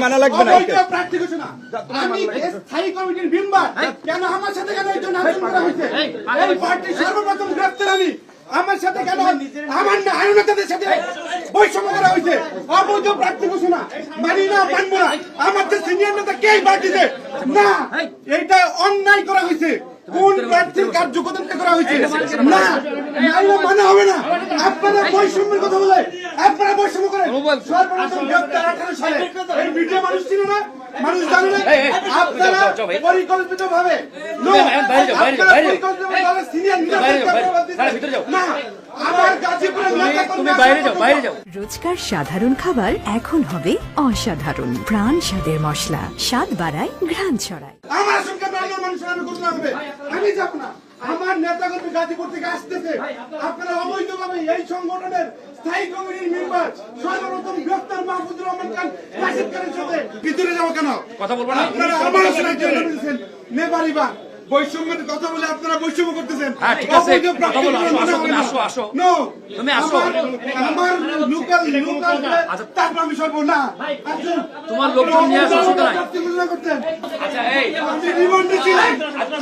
মানা লাগবে না। প্রার্থী ঘোষণা আমি স্থায়ী কমিটির মেম্বার, কেন আমার সাথে কেন একজন আচরণ করা হয়েছে? এই পার্টির সর্বপ্রথম গ্রেফতার আমি, আমার সাথে কেন আমার না আইনতাদের সাথে বৈষম্য করা হয়েছে? অবৈধ প্রার্থী ঘোষণা মানি না, মানব না। আমার যে সিনিয়র নেতা কে পার্টিতে না, এইটা অন্যায় করা হয়েছে। কোন প্রার্থীর কার্যকর্তা করা হয়েছে না, মানা হবে না। আপনারা বৈষম্যের কথা বলে আপনারা বৈষম্য করেন। সর্বপ্রথম গ্রেফতার 18 সালে এই ভিডিও মানুষ ছিল না, মানুষ জানে না। আপনারা পরিকল্পিত ভাবে রোজকার সাধারণ খাবার এখন হবে অসাধারণ। প্রাণ স্বাদের মশলা, স্বাদ বাড়ায়, ঘ্রাণ ছড়ায়। আমার সঙ্গে মানুষের আমি করতে হবে, আমি যাব না। আমার নেতাকর্মী গাজীপুর থেকে আসতেছে, আপনারা অবৈধভাবে এই সংগঠনের স্থায়ী কমিটির মেম্বার সর্বপ্রথম গ্রেফতার মাহফুজুর রহমান খান রাশিদ খানের সাথে ভিতরে যাবো কেন? কথা বলবো না। আপনারা আমার আসলে নেপারিবা বৈষম্যের কথা বলে আপনারা বৈষম্য করতেছেন। ঠিক আছে, কথা বলো, আসো আসো নো, তুমি আসো। আমার লোকাল তারপর আমি সরব না। তোমার লোকজন নিয়ে আসো, অসুবিধা নাই। করতেন আচ্ছা, এই আমি রিমান্ডে ছিলাম,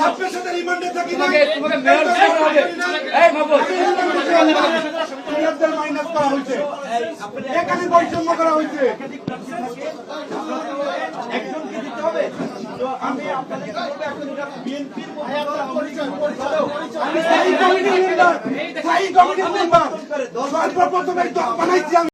আপনার সাথে রিমান্ডে থাকি না। তোমাকে মেয়র করা হবে। এই মাহবুব, মাইনাস করা হয়েছে, এখানে বৈষম্য করা হয়েছে। একজনকে দিতে হবে। তো আমি আপনাদের বিএনপির স্থায়ী কমিটির মেম্বার সর্বপ্রথম বানাইছি।